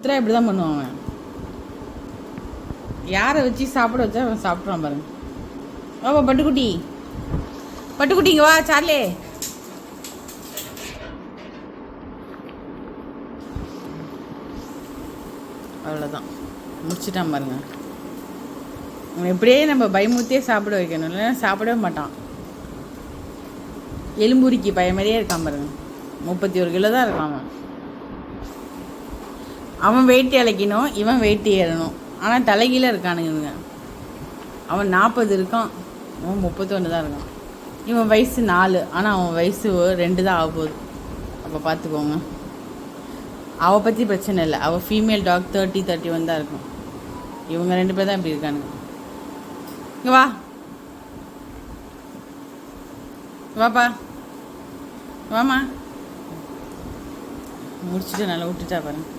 உத்தரா இப்படி தான் பண்ணுவான் அவன். யாரை வச்சு சாப்பிட வச்சா அவன் சாப்பிட்றான் பாருங்க. வாப்பா பட்டுக்குட்டி, பட்டுக்குட்டிங்க வா சார்லே. அவ்வளோதான், முடிச்சிட்டான் பாருங்க. அவன் எப்படியே நம்ம பயமுத்தியே சாப்பிட வைக்கணும், இல்லைன்னா சாப்பிடவே மாட்டான். எலும்புரிக்கு பையன் மாதிரியே இருக்கான் பாருங்க. 31 கிலோ தான் இருக்கான் அவன். அவன் வெயிட் இழைக்கணும், இவன் வெயிட் ஏறணும். ஆனால் தலைகீழ இருக்கானுங்க. அவன் 40 இருக்கான், அவன் 31 தான் இருக்கான். இவன் வயசு 4, ஆனால் அவன் வயசு 2 தான் ஆக போகுது. அப்போ பார்த்துக்கோங்க. அவள் பற்றி பிரச்சனை இல்லை, அவள் ஃபீமேல் டாக் 30-31 தான் இருக்கும். இவங்க 2 பேர் தான் இப்படி இருக்கானுங்க. இங்கே வா, வாப்பா, வாமா. முடிச்சுட்டு நல்லா விட்டுட்டா பாருங்க.